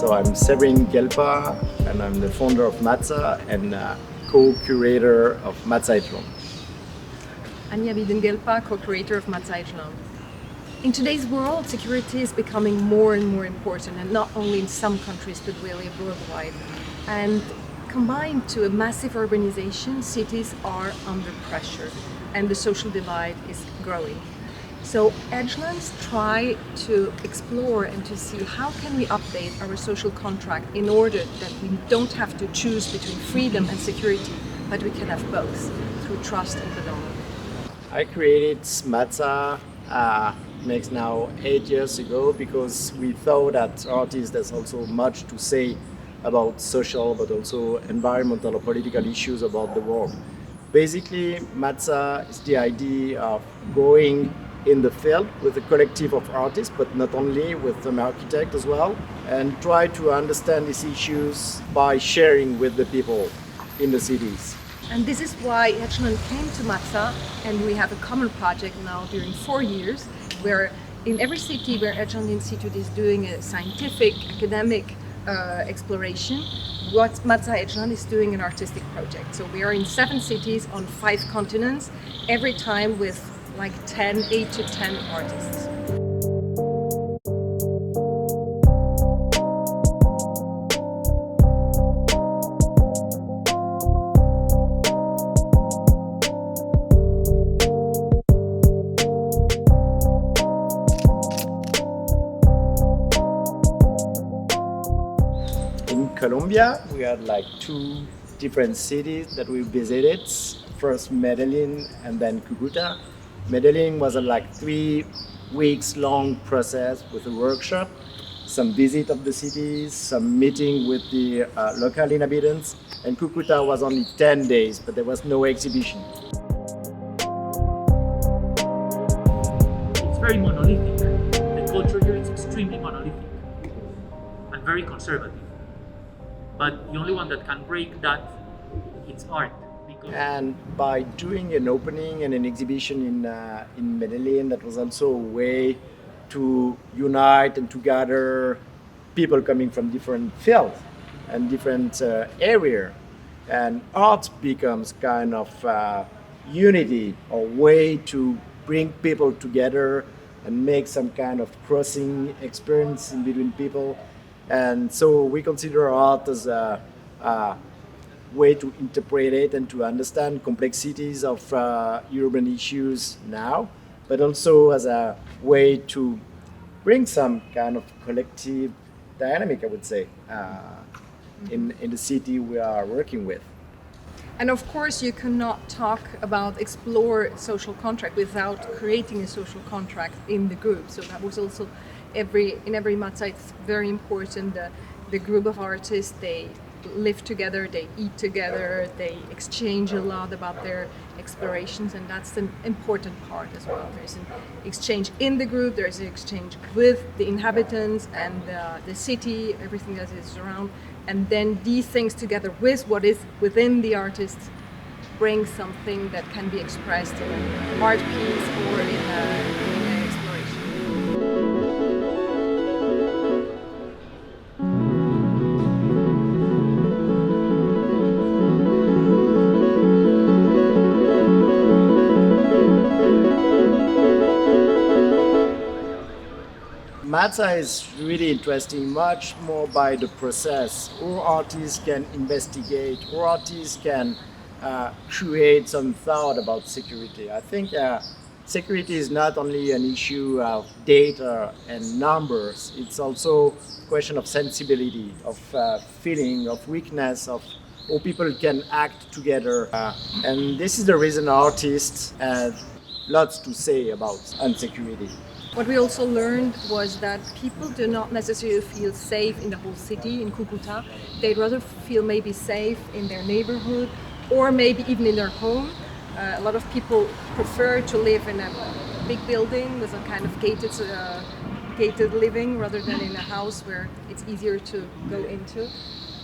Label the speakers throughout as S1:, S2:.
S1: So I'm Severin Gelpa, and I'm the founder of MATZA and co-curator of MATZA EDGELANDS.
S2: Anja Wiedengelpa, co-creator of MATZA EDGELANDS. In today's world, security is becoming more and more important, and not only in some countries, but really worldwide. And combined to a massive urbanization, cities are under pressure, and the social divide is growing. So Edgelands try to explore and to see how can we update our social contract in order that we don't have to choose between freedom and security, but we can have both through trust and belonging.
S1: I created MATZA makes now 8 years ago because we thought that artists there's also much to say about social but also environmental or political issues about the world. Basically, MATZA is the idea of going in the field with a collective of artists, but not only, with an architect as well, and try to understand these issues by sharing with the people in the cities.
S2: And this is why Edgeland came to MATZA, and we have a common project now during 4 years, where in every city where Edgeland Institute is doing a scientific, academic exploration, what MATZA Edgeland is doing an artistic project. So we are in 7 cities on 5 continents, every time with like 8 to 10 artists.
S1: In Colombia, we had like 2 different cities that we visited. First Medellín and then Cúcuta. Medellín was a like 3 weeks long process with a workshop, some visit of the cities, some meeting with the local inhabitants, and Cúcuta was only 10 days, but there was no exhibition.
S3: It's very monolithic. The culture here is extremely monolithic and very conservative. But the only one that can break that, it's art.
S1: And by doing an opening and an exhibition in Medellin, that was also a way to unite and to gather people coming from different fields and different areas. And art becomes kind of unity, or way to bring people together and make some kind of crossing experience in between people. And so we consider art as a way to interpret it and to understand complexities of urban issues now, but also as a way to bring some kind of collective dynamic, I would say, in the city we are working with.
S2: And of course, you cannot talk about explore social contract without creating a social contract in the group. So that was also in every MATZA, it's very important. The group of artists, they live together, they eat together, they exchange a lot about their explorations, and that's an important part as well. There's an exchange in the group, there's an exchange with the inhabitants and the city, everything that is around, and then these things together with what is within the artists bring something that can be expressed in an art piece or in an exploration.
S1: MATZA is really interesting, much more by the process. All artists can investigate, all artists can create some thought about security. I think security is not only an issue of data and numbers, it's also a question of sensibility, of feeling, of weakness, of how people can act together. And this is the reason artists have lots to say about insecurity.
S2: What we also learned was that people do not necessarily feel safe in the whole city, in Cúcuta. They'd rather feel maybe safe in their neighborhood or maybe even in their home. A lot of people prefer to live in a big building with a kind of gated living rather than in a house where it's easier to go into.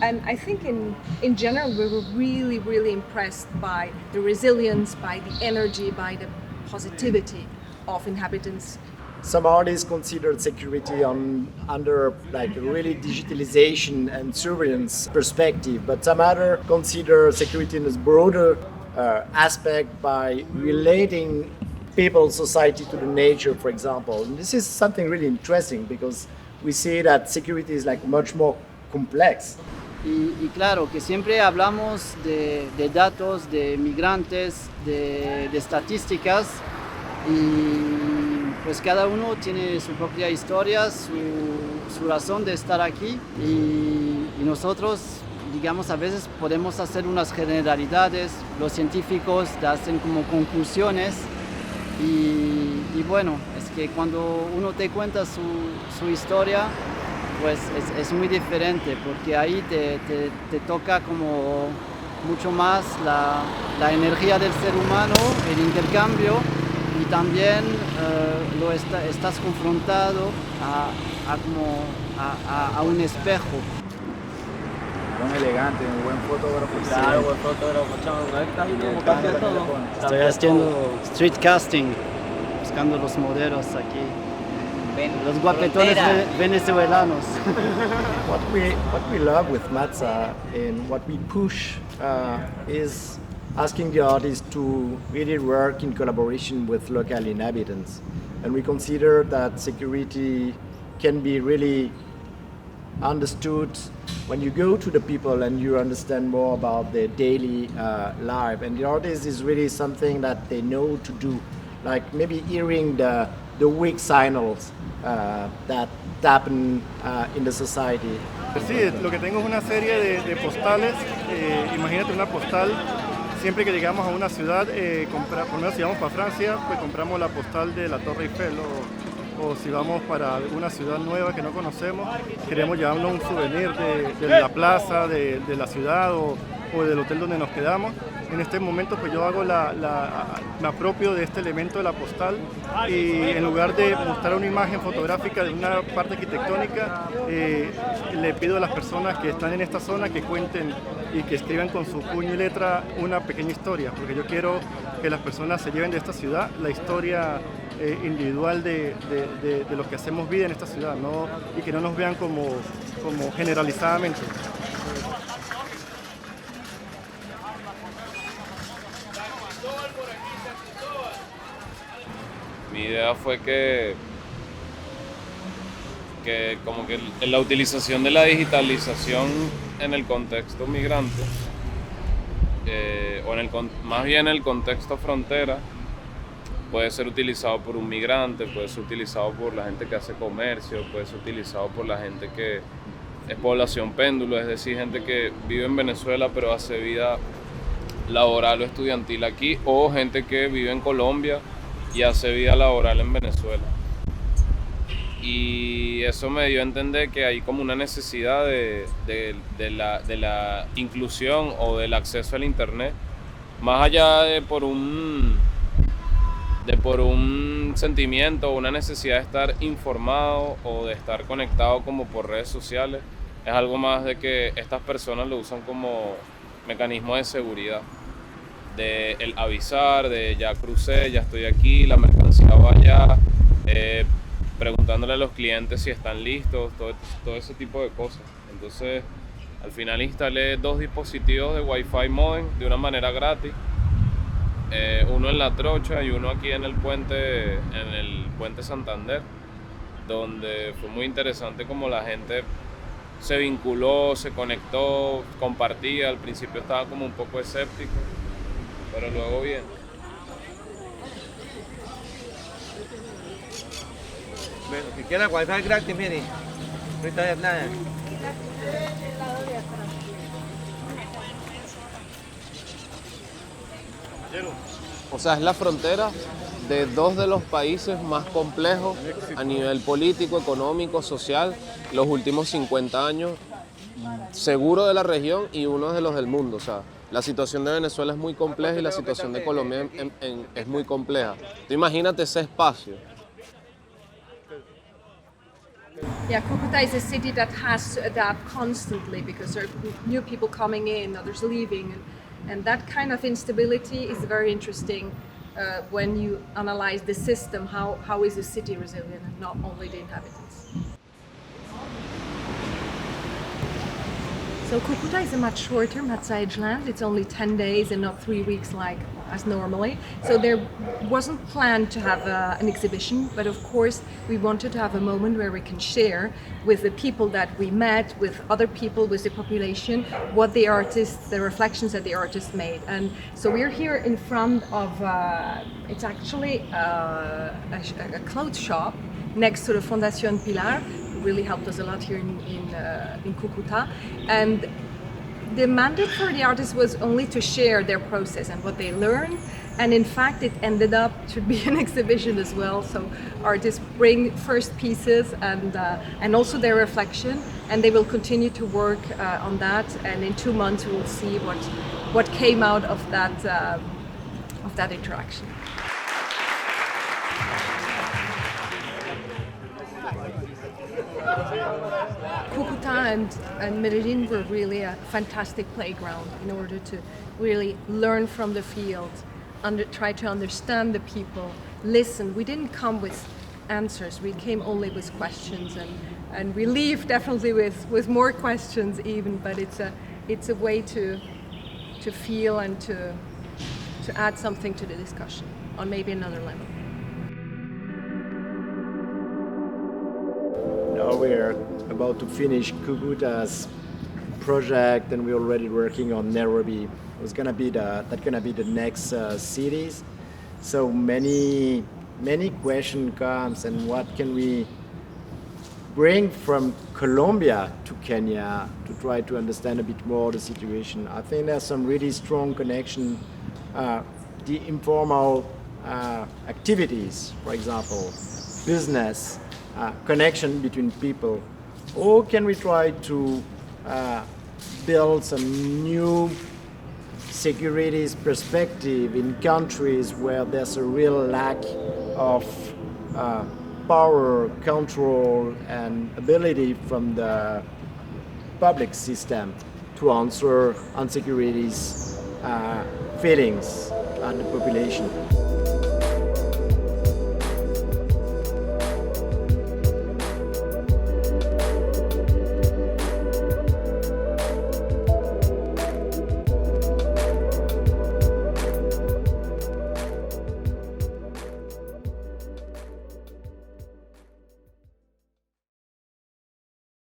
S2: And I think in general we were really, really impressed by the resilience, by the energy, by the positivity of inhabitants
S1: some artists considered security under like really digitalization and surveillance perspective, but some other consider security in a broader aspect by relating people, society to the nature, for example. And this is something really interesting because we see that security is like much more complex.
S4: Y claro, que siempre hablamos de datos, de migrantes, de estadísticas, y pues cada uno tiene su propia historia, su razón de estar aquí, y nosotros, digamos, a veces podemos hacer unas generalidades, los científicos hacen como conclusiones, y bueno, es que cuando uno te cuenta su historia, pues es muy diferente, porque ahí te toca como mucho más la energía del ser humano, el intercambio, y también estás confrontado a un espejo.
S5: Buen elegante, un buen fotógrafo.
S6: Claro, buen fotógrafo, chavo, está ahí como cambia todo.
S4: Estoy haciendo street casting, buscando los modelos aquí. Los guapetones venezolanos.
S1: What we love with MATZA and what we push is asking the artists to really work in collaboration with local inhabitants. And we consider that security can be really understood when you go to the people and you understand more about their daily life. And the artist is really something that they know to do, like maybe hearing the weak signals that happen in the society.
S7: Sí, lo que tengo es una serie de postales. Imagínate una postal. Siempre que llegamos a una ciudad, por lo menos si vamos para Francia, pues compramos la postal de la Torre Eiffel, o si vamos para alguna ciudad nueva que no conocemos, queremos llevarnos un souvenir de la plaza, de la ciudad o del hotel donde nos quedamos. En este momento pues yo hago me apropio de este elemento de la postal, y en lugar de mostrar una imagen fotográfica de una parte arquitectónica, le pido a las personas que están en esta zona que cuenten y que escriban con su puño y letra una pequeña historia, porque yo quiero que las personas se lleven de esta ciudad la historia individual de los que hacemos vida en esta ciudad, ¿no? Y que no nos vean como generalizadamente.
S8: Mi idea fue que como que la utilización de la digitalización en el contexto migrante, más bien el contexto frontera, puede ser utilizado por un migrante, puede ser utilizado por la gente que hace comercio, puede ser utilizado por la gente que es población péndulo, es decir, gente que vive en Venezuela pero hace vida laboral o estudiantil aquí, o gente que vive en Colombia y hace vida laboral en Venezuela. Y eso me dio a entender que hay como una necesidad de la inclusión o del acceso al internet, más allá de por un sentimiento o una necesidad de estar informado o de estar conectado como por redes sociales. Es algo más de que estas personas lo usan como mecanismo de seguridad, de el avisar, de ya crucé, ya estoy aquí, la mercancía va allá, preguntándole a los clientes si están listos, todo ese tipo de cosas. Entonces, al final instalé 2 dispositivos de Wi-Fi modem de una manera gratis, uno en La Trocha y uno aquí en el puente Santander, donde fue muy interesante como la gente se vinculó, se conectó, compartía. Al principio estaba como un poco escéptico, pero luego bien.
S6: Bueno, si quiera Wi-Fi gratis, mire, no está nada.
S8: O sea, es la frontera de 2 de los países más complejos a nivel político, económico, social, los últimos 50 años, seguro de la región y uno de los del mundo. O sea, la situación de Venezuela es muy compleja y la situación de Colombia es muy compleja. Tú imagínate ese espacio.
S2: Yeah, Cúcuta is a city that has to adapt constantly because there are new people coming in, others leaving, and that kind of instability is very interesting when you analyze the system, how is the city resilient and not only the inhabitants. So Cúcuta is a much shorter MATZA Edgeland. It's only 10 days and not 3 weeks like as normally. So there wasn't planned to have an exhibition, but of course we wanted to have a moment where we can share with the people that we met, with other people, with the population, what the artists, the reflections that the artists made. And so we're here in front of, it's actually a clothes shop next to the Fundación Pilar, who really helped us a lot here in Cúcuta. And the mandate for the artists was only to share their process and what they learned, and in fact it ended up to be an exhibition as well. So artists bring first pieces and also their reflection, and they will continue to work on that, and in 2 months we will see what came out of that interaction. Cúcuta and Medellín were really a fantastic playground in order to really learn from the field, try to understand the people, listen. We didn't come with answers, we came only with questions, and we leave definitely with more questions even, but it's a way to feel and to add something to the discussion on maybe another level.
S1: Now we're about to finish Cúcuta's project, and we're already working on Nairobi. That's gonna be the next cities. So many question comes, and what can we bring from Colombia to Kenya to try to understand a bit more the situation? I think there's some really strong connection. The informal activities, for example, business, connection between people. Or can we try to build some new securities perspective in countries where there's a real lack of power, control, and ability from the public system to answer insecurities feelings at the population?